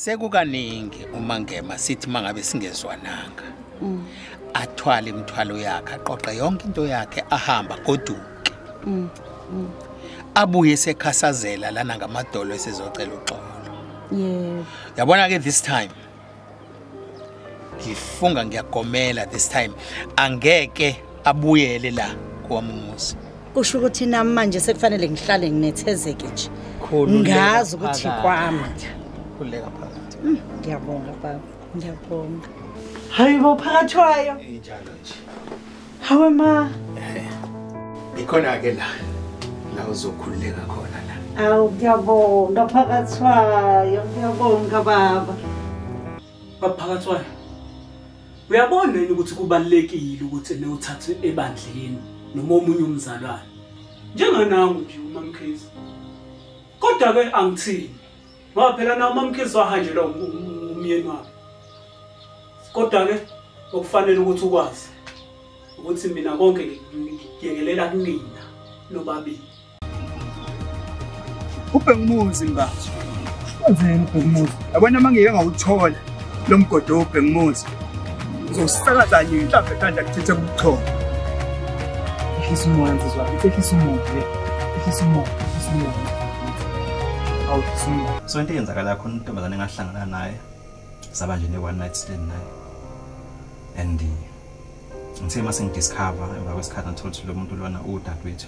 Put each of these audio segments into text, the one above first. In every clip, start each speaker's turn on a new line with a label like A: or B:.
A: Sekukaningi uMangema sithi mangabe singezwananga. Athwala imithwalo yakhe, aqoqe yonke into yakhe ahamba goduke. Abuye sekhasazela lana ngamadolo esizocela uxolo. Yabona ke this time. Ngifunga ngiyagomela this time. Angeke abuyele la kwamuzi.
B: Kusho ukuthi nami manje sekufanele ngihlale nginethezeke nje. Ngazi ukuthi kwami.
A: Khuleka phakathi.
B: Ngiyabonga baba. Ngiyabonga. Hayibo phakathi wayo.
A: Injalo nje.
B: Hawe ma.
A: Ikhona ke la uzokhuleka khona la.
B: Awu ngiyabonga phakathi wayo. Ngiyabonga baba.
C: Baphakathi wayo. Uyabona yini ukuthi kubalekile ukuthi uthathe ebandleni noma omunye umzalwane. Njenganangu nje uMamkhizi. Kodwa ke angithini. Ngoba phela na uMamkhizi wahanjelwa umyeni wakhe. Kodwa ke okufanele ukuthi ukwazi ukuthi mina konke ngiyekelela kunina nobabili.
D: Ubhengumuzi ngathi. Wenzeni ubhengumuzi? Yabona mangeke ngawuthola lo mgodo ubhengumuzi. Uzosakaza nini mhlawumbe kanda kuthethe ukuchoma. Ehlisa umoya nsizwa, ehlisa umoya. Ehlisa umoya. Awu ehlisa.
E: So into eyenzakala khona intombazane engahlangana naye saba nje ne one night stand naye. And ngithe mase ngidiscover emva kwesikhathi ngithola ukuthi lo muntu lona udadewethu.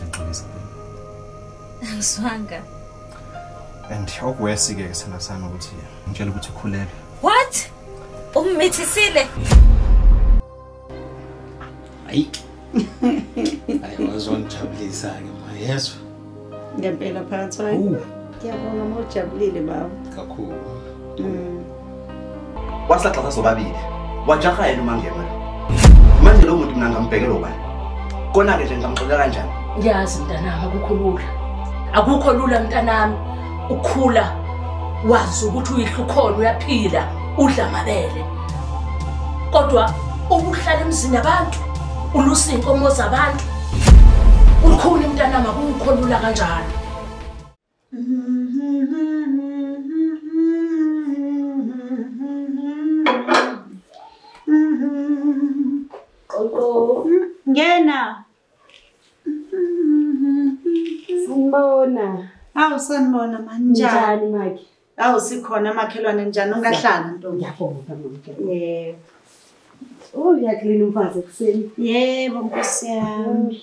E: Ngixolisa.
F: Angizwanga.
E: And okwesi ke sithanda sami ukuthi ngitshela ukuthi ukhulelwe.
F: What? Ummithisile?
A: Hayi. Ayewazongijabulisa ke ma yezwa.
B: Ngempela phakathi wayo. Ngiyabonga mawujabulile baba.
A: Kakhulu.
G: Wasaxaxa sobabili. Wajaha yena uMangema. Manje lo muntu mina ngambhekela ubani? Kona ke nje ngamxolela kanjani?
H: Ngiyazi mntanami akukhulula. Akukho lula mntanami ukukhula wazi ukuthi uyihlukhona uyaphila udla amabele. Kodwa ukuhlala emzini abantu ulusa inkomo zabantu ukhulu mntanami akukholula kanjalo.
B: Ngena.
H: Sanibona.
B: Awu sanibona manjani
H: maki?
B: Awu sikhona makhelwane njani ungahlala ntombi?
H: Ngiyabonga mama.
B: Yebo.
H: Uyaklina umfazi kuseni?
B: Yebo Nkosi yami.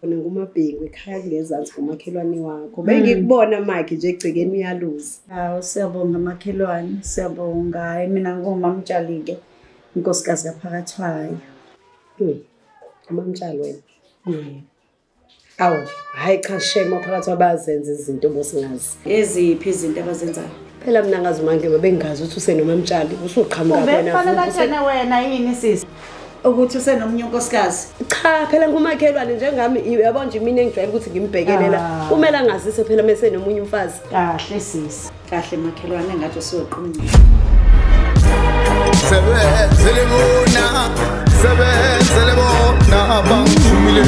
H: Bona ngumabhengu ekhaya kulezansi kumakhelwane wakho. Bengikubona maki nje egcekeni uyaluza.
B: Awu siyabonga makhelwane, siyabonga. Mina ngumamtshalike. Inkosikazi kaphakathi wayo.
H: Amamtshalo wena. Awu, hayi cha shame phakathi wabazenza izinto bosingazi.
B: Eziphi izinto abazenzayo?
H: Phela mina ngazi uMangema bengazi ukuthi usenomamtshali, usuqhamuka wena.
B: Ubefana kanjani wena yini sisi? Ukuthi usenomnye unkosikazi?
H: Cha, phela ngumakhelwane njengami yabona nje mina engijwayele ukuthi ngimbhekelela. Kumele angazise phela mase nomunye umfazi.
B: Kahle sisi. Kahle makhelwane ngathi usiyoqhumile.
I: Sebenzele bona bangithumile.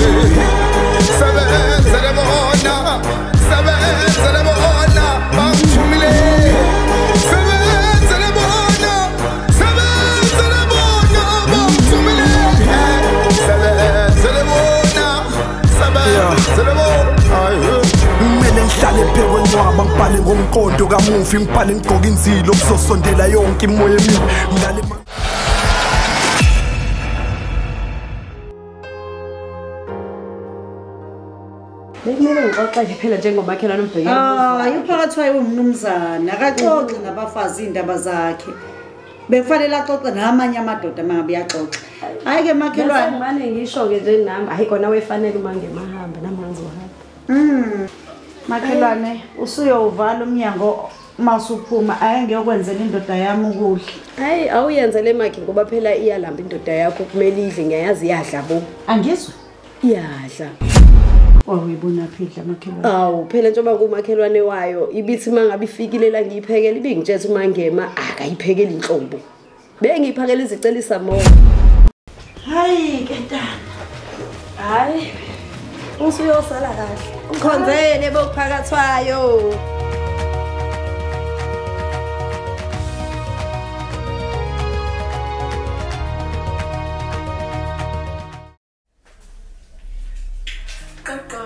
I: Sebenzele bona bangithumile. Sebenzele bona bangithumile. Sebenzele bona. Kumele ngihlale phekwe ncwaba ngibhale ngomqondo kamufi ngibhale ngigqoka inzilo kuzosondela yonke imoya emibi ngale.
H: Bekumele ngixoxe phela njengomakhelwane umbhekela.
B: Hayi phakathi wayo umnumzana akaxoxe nabafazi indaba zakhe. Bekufanele axoxe namanye amadoda mangabe yaxoxa. Hayi ke makhelwane
H: ngimane ngisho ke nje nami hayi kona wefanele uMangema ahamba namanzi uhamba.
B: Makhelwane usuyowuvala umnyango masuphuma ayengiyokwenzela indoda yami ukudla.
H: Hayi awuyenzele maki ngoba phela iyalamba indoda yakho kumele idle ngiyazi iyadla bo.
B: Angizwe?
H: Iyadla.
B: Wawuyibona phidla makhelwane.
H: Awu phela njengoba kumakhelwane wayo ibithi mangabe ifikile la ngiyiphekela ibingitshela uMangema akayiphekela inhlombo. Bengiyiphakela izicelisa mo.
B: Hayi ke ntana.
H: Hayi usuyosala kahle. Ukhonzele bokuphakathi wayo.
J: Kaka.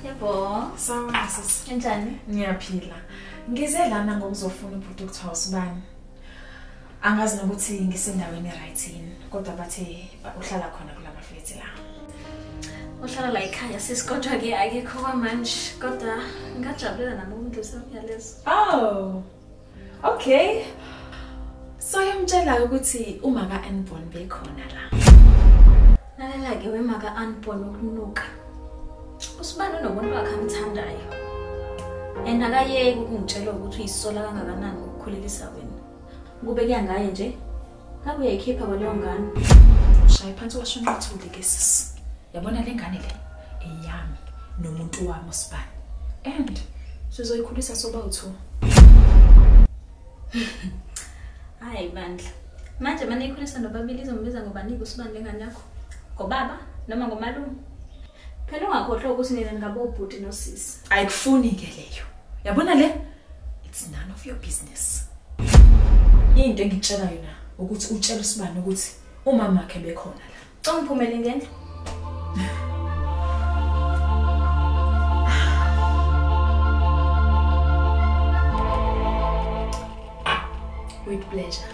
F: Yebo.
J: Sawa sis.
F: Kanjani?
J: Ngiyaphila. Ngize lana ngokuzofuna umuntu okuthiwa usibani. Angazi nokuthi ngisendaweni right yini, kodwa bathe uhlala khona kula maflethi la.
F: Uhlala la ekhaya sis, kodwa ke akekho kwamanje, kodwa ngajabulela nami ukundlusa umyalezo.
J: Oh. Okay. So yamtshela ukuthi uma ka unborn bekhona la.
F: Lalela ke wema ka unborn ukunuka. Usibani nomuntu wakhe amthandayo. And akayeke ukungitshela ukuthi uyisola kangakanani ukukhulelisa wena. Kube kuyangaye nje. Ngabe uyayikhipha kwaleyo ngane.
J: Shayi phansi washona uthuli ke sis. Yabona le ngane le eyami nomuntu wami usibani. And sizoyikhulisa soba u2.
F: Hayi bandla. Manje manje ikhulisa nobabili izombiza ngoba nike usibani lengane yakho. Ngobaba noma ngomalume. Phela ungakhohlwa ukuthi nina ngabobhuti nosisi.
J: Ayikufuni ke leyo. Yabona le? It's none of your business. Into engitshela yona ukuthi utshela usibani ukuthi umama wakhe bekhona la.
F: Cela ngiphumele ngendle.
J: With pleasure.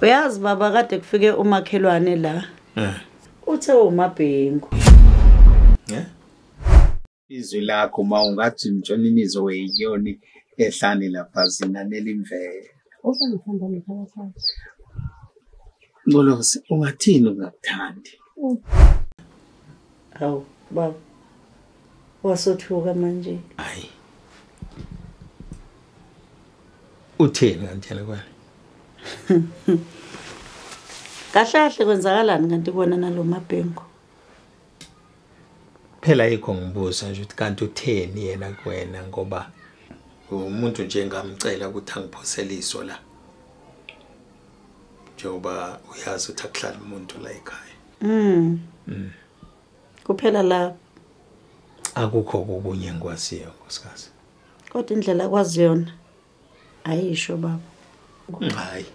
B: Uyazi baba kade kufike umakhelwane la. Uthe uMabhengu.
A: Izwi lakho mawungathi mtshoninizo weyiyoni ehlane lapha zina nelimvele.
H: Usangithanda lekhaya.
A: Ngolosi ungathini ungakuthandi?
B: Hawu baba. Wasothuka manje.
A: Hayi. Utheni kanjalo kwani?
B: Kahle kwenzakalani kanti kubona nalo Mabhengu?
A: Phela yikho ngibuza nje ukuthi kanti utheni yena kuwena ngoba umuntu nje ngamcela ukuthi angiphosele iso la. Njengoba uyazi ukuthi akuhlala umuntu la ekhaya.
B: Kuphela la
A: akukho okunye ngikwaziyo nkosikazi.
B: kodwa indlela kwazi yona ayisho baba.
A: Hayi.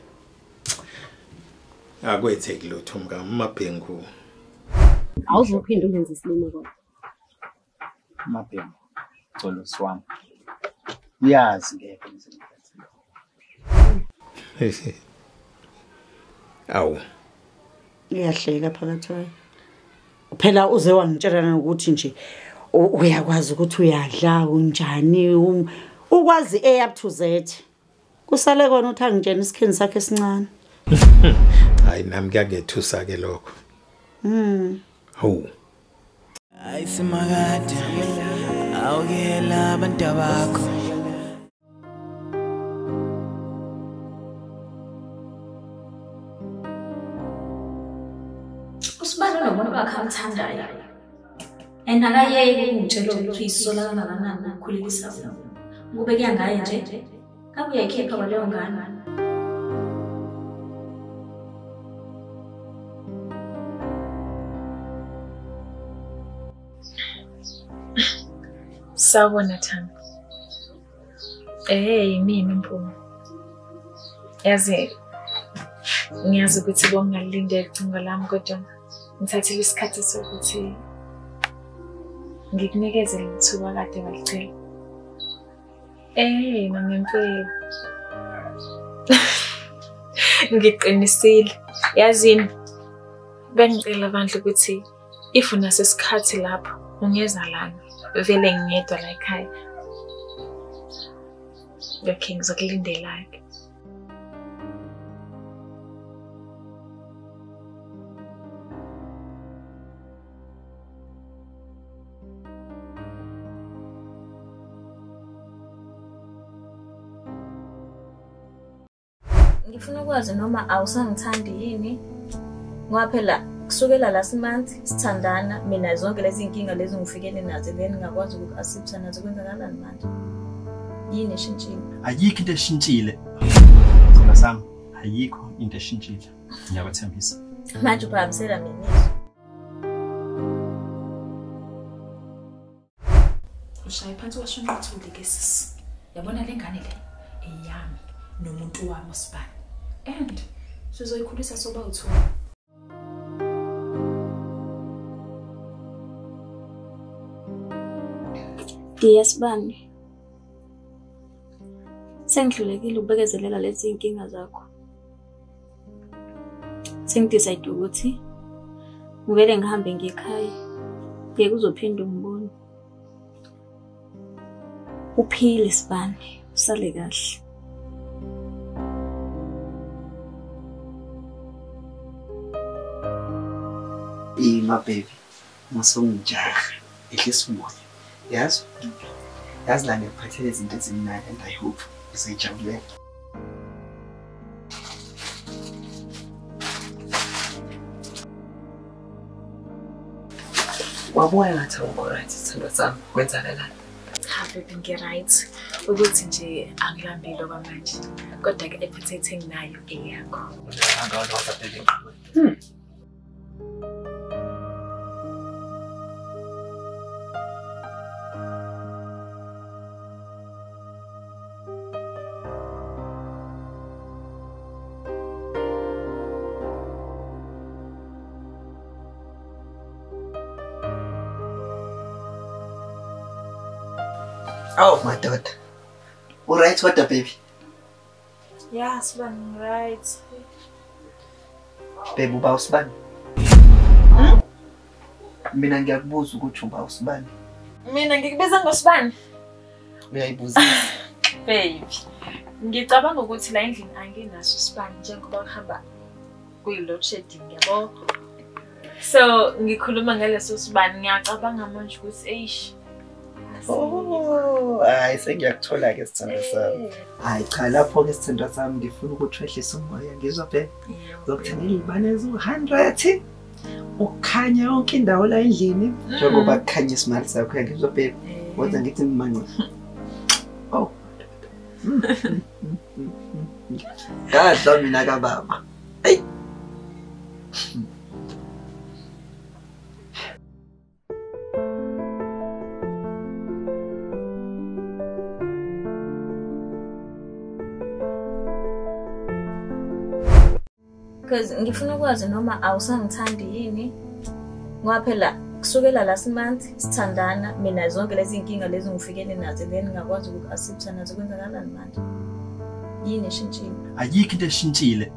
A: Akwetheki lutho Mabhengu.
H: Awuzophinda ungenze isilimo kodwa.
A: Mabhengu. Xolo swami. Uyazi ngeke ngizenze. Awu.
B: Iyahleka phakathi kwayo. Phela uze wangitshela ukuthi nje uyakwazi ukuthi uyadla unjani ukwazi A up to Z. Kusale kona uthi angitshena isikhini sakhe esincane.
A: Hayi nami kuyagethusa ke lokho. Hawu.
K: Ayisimagade awukela abantu bakho.
F: Usibani nomuntu wakhe amthandayo. And akayeke ukungitshela ukuthi uyisola kangakanani ukukhulelisa wena. Kube kuyangaye nje. Ngabe uyayikhipha kwaleyo ngane.
J: Sawubona Thando. Mina Mpumi. Ngiyazi ukuthi bongalinde icingo lami kodwa ngithathile isikhathi sokuthi ngikunikeze lithuba kade balicela. Ngempela. Ngiqinisile. Yazini bengicela abantu ukuthi if unasesikhathi lapho ungeza lana vele ngiyedwa la ekhaya. Okay, ngizokulindela ke.
F: Ngifuna ukwazi noma awusangithandi yini ngoba phela kusukela last month sithandana mina zonke lezi inkinga lezi ngifikele nazo then ngakwazi ukuaccept nazo kwenzakalani manje yini eshintshile
E: ayikho into eshintshile sina sami ayikho into eshintshile ngiyabathembisa
F: manje uphakamisela mina
J: Ushaya phansi washona uthuli ke sisi. Yabona le ngane le eyami nomuntu wami uSibani. And sizoyikhulisa soba u2.
F: Diyasibani. Sengidlulekile ukubekezelela lezi inkinga zakho. Sengidecide ukuthi ngivele ngihambe ngekhaya. Ngeke uzophinda ungibone. Uphile Sibani, usale kahle.
G: My baby, masongijaha, ehlisa umoya. Yazi? Yazi la ngiyaphathele izinto ezimnandi and I hope uzoyijabulela. Wabuya ngathi awukho right sithando sami, kwenzakalani?
J: Cha baby ngi-right. Ukuthi nje angilambile kwamanje. Kodwa ke appetite enginayo eyakho.
G: Angawuza baby. Oh, my daughter. All right, what the baby?
J: Yeah, Sibani, right.
G: Baby, uba usibani? Mina ngiyakubuza ukuthi uba usibani.
J: Mina ngikubiza ngosibani.
G: Uyayibuzisa.
J: Baby. Ngicabanga ukuthi la endlini anginaso Sibani njengoba kuhamba kuyi-load shedding yabo. So, ngikhuluma ngaleso Sibani ngiyacabanga manje ukuthi eish.
G: Oh, hayi sengiyakuthola ke sithando sami. Hayi cha lapho ke sithando sami ngifuna ukuthi wehlise umoya ngizwa phela. Uzokuthengela izibane ezu100. Ukhanya yonke indawo la endlini njengoba kukhanya isimali sakho ngizwa phela. Kodwa ngithi manje. Oh. Gadla mina ka baba. Hey.
F: Because ngifuna ukwazi noma awusangithandi yini ngoba phela kusukela last month sithandana mina zonke lezi inkinga lezi ngifikele nazo then ngakwazi ukuaccepta nazo kwenzakalani manje yini eshintshile
E: ayikho into eshintshile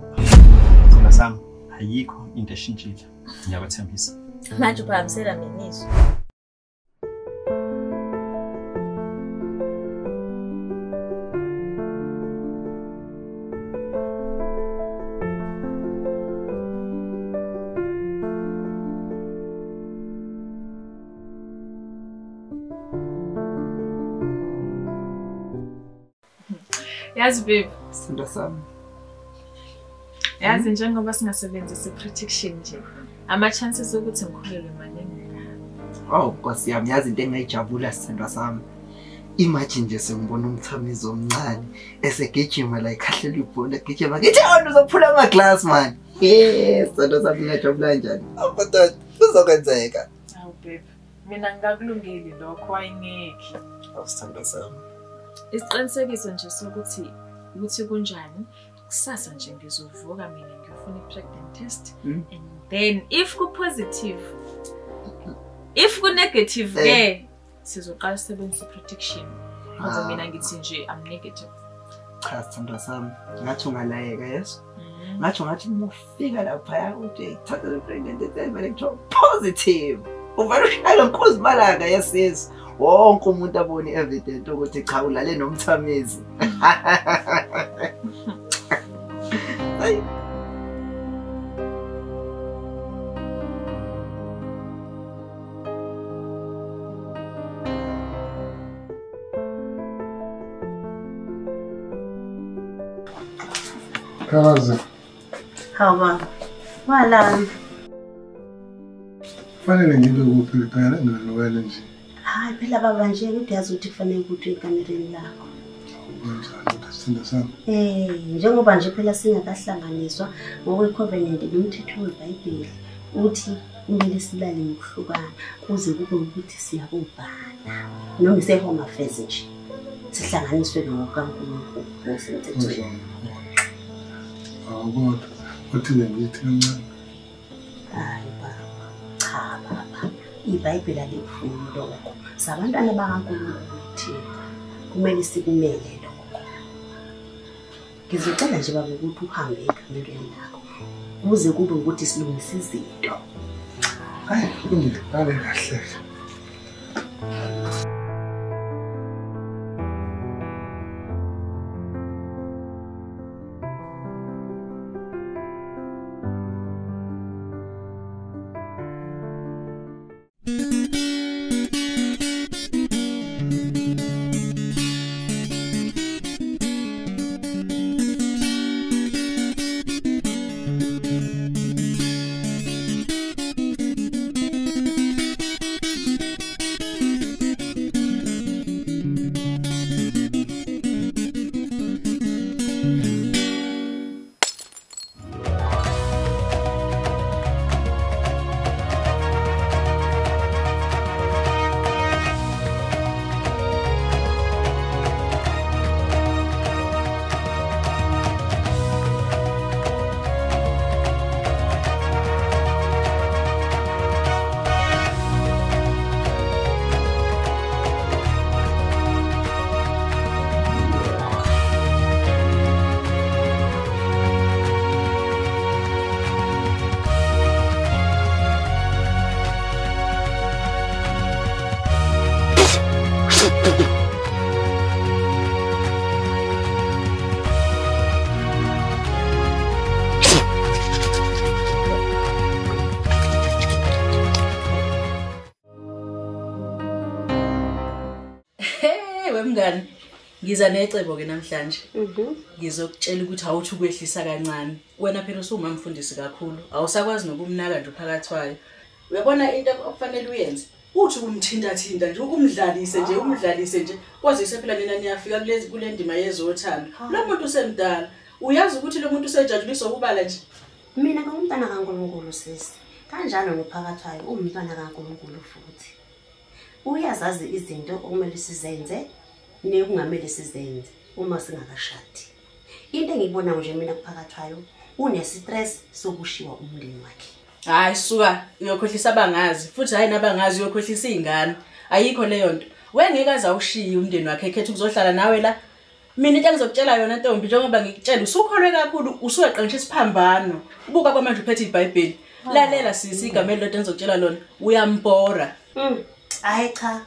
E: sona sami ayikho into eshintshile ngiyabathembisa
F: manje uphambisela mina izwi
J: Yazi babe,
G: sithando sami.
J: Yazi njengoba singasebenzisa protection nje, ama chances ukuthi ngikhulelwe maningi.
G: Oh, Nkosi yami, yazi into engayijabula sithando sami. Imagine nje sengibona umthamizo omncane esegijima la ikhahlela ibhola gijima ngithi wena uzophula ama glass man. Sithando sami ngiyajabula kanjani? Abantwana kuzokwenzeka.
J: Awu babe, mina ngakulungile lokho ayingekho.
G: Sithando sami.
J: Isiqinisekiso nje sokuthi kunjani kusasa nje ngizovuka mina ngiyofuna i-pregnant test and then if ku-positive if ku-negative ke sizoqala sisebenzisa i-protection ngoba mina ngithi nje I'm negative.
G: Cha sithando sami ngathi ungalayeka yes ngathi ngifika lapha uthi ithatha i-pregnant test vele kuthiwa positive uvela ushaya ngikuzimalanga yesizwe wonke umuntu abone evident ukuthi cha ulale nomthamizi. Ay.
L: Kaza.
B: Hawa. Wala.
L: Fanele ngibe kuphi liqala ngilokele nje.
B: Hayi phela baba nje uyazi ukuthi kufanele ukuthi ekamereni lakho.
L: Kunjalo sithanda sami.
B: Njengoba nje phela singakahlanganiswa ngokwe covenant nomthetho weBhayibheli uthi kumele silale ngokuhlukana kuze kube ukuthi siyakubhala noma isehome affairs nje sihlanganiswe nokaNkulunkulu ngosemthethweni.
L: Kodwa uthi ngithi kancane.
B: Hayi baba, cha baba, iBhayibheli alikufuni lokho. Sabantwana bakaNkulunkulu thina kumele sikumele lokho. Ngizocela nje baba ukuthi uhambe ekhambeni lakho kuze kube ukuthi silungise izinto.
L: Hayi, ngidlale kahle.
M: Wemngani ngiza necebo ke namhlanje. Ngizokutshela ukuthi awuthi ukwehlisa kancane. Wena phela usumamfundisi kakhulu. Awusakwazi nokumnaka nje phakathwayo. Uyabona into okufanele uyenze. Uthi kumthinta thinta nje umdlalise nje kwazise phela nina niyafika kule ndima yezothando. Lo muntu usemdala. Uyazi ukuthi lo muntu usejajuliswa ukubala nje.
B: Mina ngumntana kaNkulunkulu sisi. Kanjalo nophakathwayo umntwana kaNkulunkulu futhi. Uyazazi izinto okumele sizenze nekungamele sizenze uma singakashadi. Into engiyibona nje mina kuphakathwayo unestress sokushiwa umndeni wakhe.
M: Hayi suka uyokhohlisa abangazi futhi hayi nabangazi uyokhohlisa izingane. Ayikho leyo nto. Wengeke azawushiya umndeni wakhe ekhethe ukuzohlala nawe la. Mina into engizokutshela yona Ntombi njengoba ngikutshela usukholwe kakhulu usuqanisha isiphambano. Ubuka kwamanje uphethe iBhayibheli. Lalela sisi igama elilodwa engizokutshela lona uyampora.
B: Hayi cha.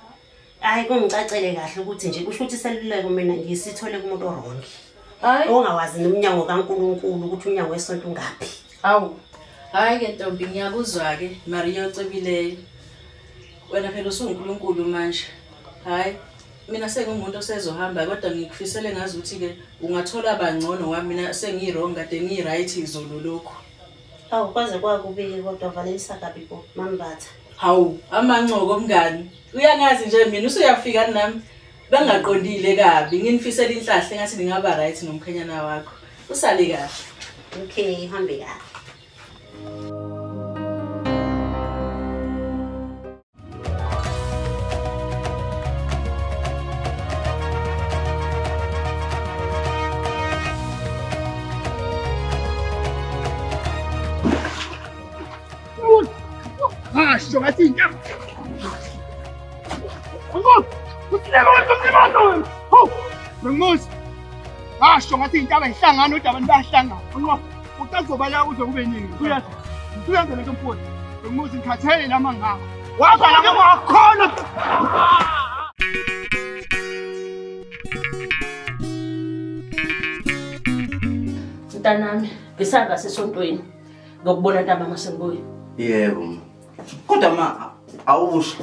B: Hayi kungicacele kahle ukuthi nje kusho ukuthi seluleko mina ngisithole kumuntu orongi. Hayi ongawazi nomnyango kaNkulunkulu ukuthi unyango wesonto ungaphi.
M: Awu. Hayi ke Ntombi ngiyakuzwa ke Maria ocebileyo. Wena phela usuNkulunkulu manje. Hayi mina sengumuntu osezohamba kodwa ngikufisele ngazi ukuthi ke ungathola abangcono wami mina sengirong kade ngiright izolo lokho.
B: Awu kwaze kwakubiki kodwa valelisa kabi bo mambatha.
M: Hawu amanxoko mngani. Uyangazi nje mina usuyafika nami bengaqondile kabi nginifisela inhlahle ngathi ningaba right nomkhenyana wakho. Usale kahle.
B: Okay hambe kahle.
D: Asho ngathi inyama. Usilema wemntwana. Ho! Ngumuzi. Asho ngathi intaba ihlangana udaba nibahlangana. Ngo utazobala uze kube ningi. Kuyazi. Kuyenza lento mfowethu. Ngumuzi ngikhathele lama ngaka. Wabala ngamakhona.
N: Mntanami, ngisanga sesontweni. Ngokubona ntaba masengibuye.
O: Yebo. Kodwa ma awusho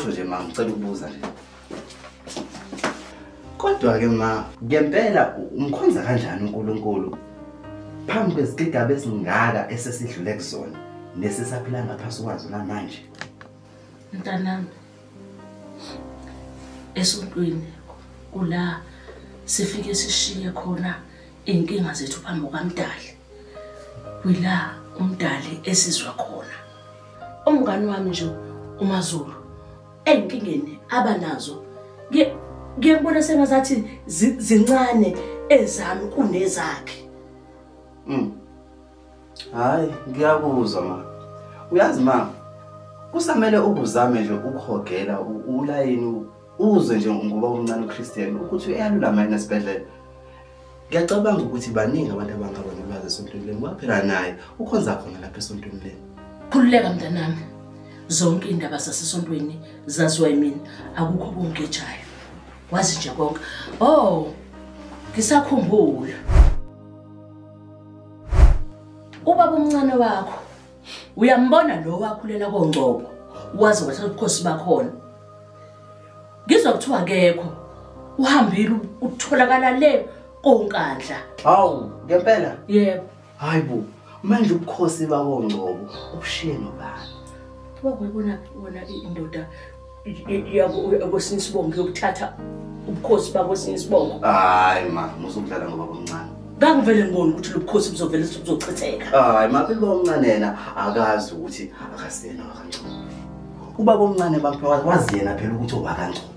O: nje ma ngicela ukubuza nje. Kodwa ke ma ngempela umkhonza kanjani uNkulunkulu phambi kwezigigaba ezingaka esesidlule kuzona nesisaphila ngaphasi kwazo namanje?
N: Mntanami, esontweni kula sifike sishiye khona inkinga zethu phambi kwaMdali. Wila uMdali esizwa khona. umngani wami nje uMazulu enkingeni abanazo ngiyabona sengazathi zincane ezami kunezakhe.
O: Hayi ngiyakuzwa ma. Uyazi ma, kusamele ukuzame nje ukuhogela ulayini uzwe nje ngoba umncane uChristian ukuthi uyalulama esibhedlela. Ngiyacabanga ukuthi baningi abantu abangabona ulwazi esontweni leni kwaphela naye ukhonza khona lapha esontweni leni.
N: Khululeka mntanami. Zonke indaba zasesontweni zaziwa yimina, akukho konkejayo. Wazi nje konke. Oh, ngisakhumbula. Ubaba omncane wakho uyambona lo wakhulela koNgcobo, wazi ukuthi ubukhosi bakhona. Ngizwa kuthiwa akekho, uhambile utholakala le koNkandla.
O: Hawu, ngempela?
N: Yebo.
O: Hayibo, manje ubukhosi bakoNgcobo ubushiye nobani?
N: Wabona indoda yakwesinye isibongo yokuthatha ubukhosi bakwesinye isibongo.
O: Hayi ma, musukudlala ngoba omncane.
N: Ngangivele ngibona ukuthi lo bukhosi buzovela buzochitheka.
O: Hayi maphela omncane yena akazi ukuthi akasena kaNgcobo. Ubaba omncane bamphakathi wazi yena phela ukuthi obakaNgcobo.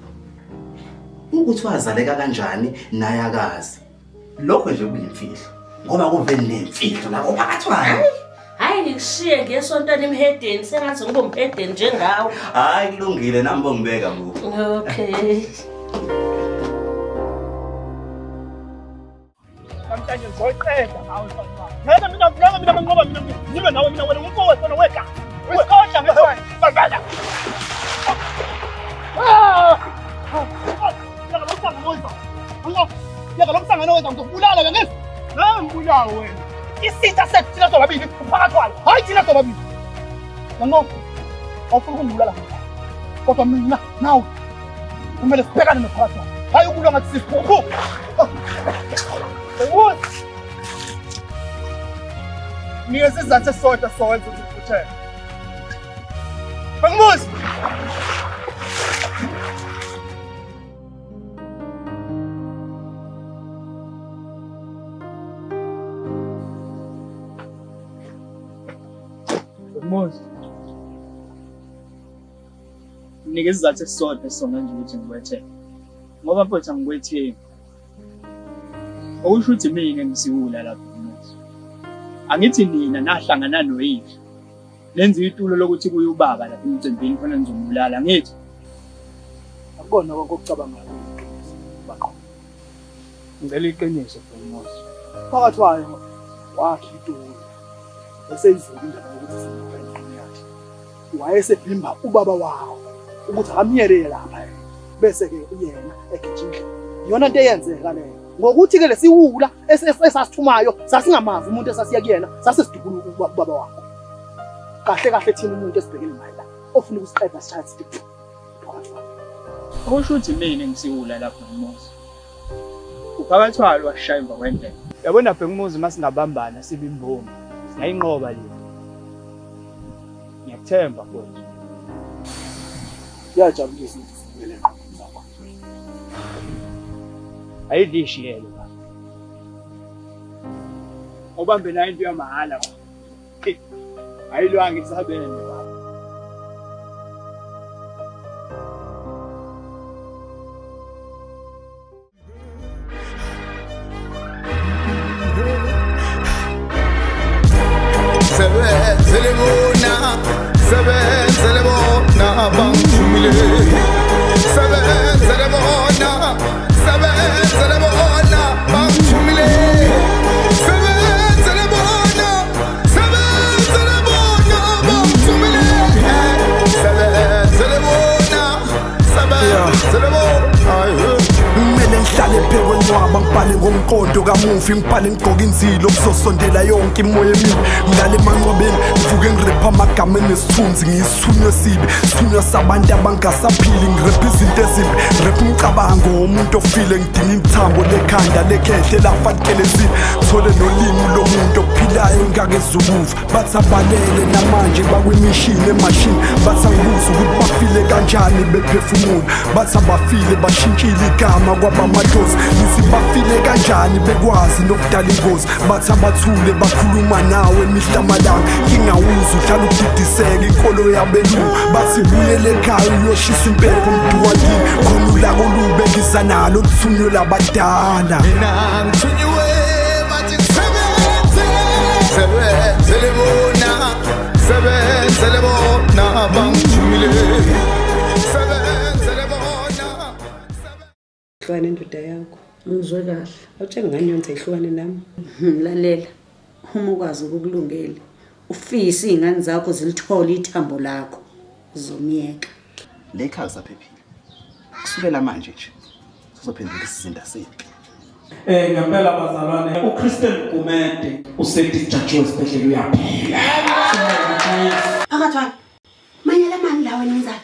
O: Ukuthi wazaleka kanjani naye akazi. Lokho nje kuyimfihlo. Ngoba kuvele nemfihlo la ophakathwayo.
N: Hayi ngikushiye ngesontweni emhedeni sengathi ngibe umhedeni njengawe.
O: Hayi kulungile nami bongibeka ngo.
N: Okay.
D: Namhlanje ngizoyiqeda ngawe mfana. Mina ngoba mina ngibe nawe mina wena umfowethu wena weka. Usikhohla ngethwe. Bala. Yeka lo mhlangano wenza ngizokubulala ngeke. Ngibulala wena. Isitha sethu thina sobabili uphakathwayo. Hayi thina sobabili. Ngakho awufuna ukungibulala ngeke. Kodwa mina nawe kumele sibhekane nophakathwayo. Hayi ukulwa ngathi siphuphu. Niye sizathu esisodwa sowenza ukuthi uphuthe. Bengibuza. Bengibuza. Nike isizathu esisodwa sona nje ukuthi ngiwethe. Ngoba mfowethu angikwetheni. Okusho ukuthi mina ngisiwula lapha umuzi. Angithi nina nahlangana noyihlo. Lenza itulo lokuthi kuye ubaba lapha emcimbini khona nizomulala ngithi. Akubona konke okucabangayo. Baqo. Ngicela iqiniso umuzi. Phakathi wayo wakhe itulo. Bese izulu indaba ukuthi singaphela yakhe. Wayesephimba ubaba wawo ukuthi akamyerele lapha. Bese ke uyena egejile. Iyona into eyenzeka leyo. Ngokuthi ke lesiwula esasithumayo sasingamazi umuntu esasiya kuyena sasisidubula ubaba wakho. Kahle kahle thina umuntu esibhekene naye la ofuna ukusiqeda sichathi sithi phakathi wakho. Okusho ukuthi mina ngisiwula lapha umuzi. Uphakathwalo washaya emva kwendlela. Yabona bhe umuzi masingabambana sibe imbombo. Singayinqoba le. Ngiyakuthemba futhi. Yajabulisa ukuthi sibele ngqondo zakho. Ayidishiyele ba. Ubambe nayo into yamahala ba. Ayilwangi isabene ba.
I: Sebenzele bona bangithumile. Sebenzele bona bangithumile. Sebenzele bona bangithumile. Sebenzele bona. Kumele ngihlale phekwenwaba ngibhale ngomqondo kamufi ngibhale ngigqoka inzilo kuzosondela yonke imoya emibi ngale manqwabeni ngivuke ngirepha amagama enesithunzi ngiyisithunywa esibi isithunywa sabantu abangasaphili ngirepha izinto ezimbi ngirepha umcabango womuntu ofile ngidinga ithambo lekhanda lekhehle lafakelezile thole nolimi lomuntu ophilayo ngakezukuva bathi abalele namanje bakwimishini emashini bathi angibuza ukuthi bafile kanjani bephefumula bathi abafile bashintshile igama kwaba madlozi ukuthi bafile kanjani bekwazi nokudala ingozi bathi abathule bakhuluma nawe mihla amalanga ngingawuza uhlala udidiseka inkolo yabelungu bathi buyele ekhaya uyoshisa impepho mntuwakini khona ulako lube ngiza nalo luthunywe labadala
P: mina ngithunyiwe bathi sebenzele bona sebenzele bona bangithumile sebenzele bona
H: hlwane ndoda yakho
B: ngizwe kahle
H: awutshenge ngani yonke ihlukane nami
B: lalela uma ukwazi ukukulungela ufise izingane zakho zilithola ithambo lakho zomyeka
O: le khaya saphephile kusukela manje nje sizophendula isizinda sephi
C: ngempela bazalwane uChristen Gumede usedischarge wesibhedlela uyaphila
Q: phakathi manje la mani la wena ngizaphi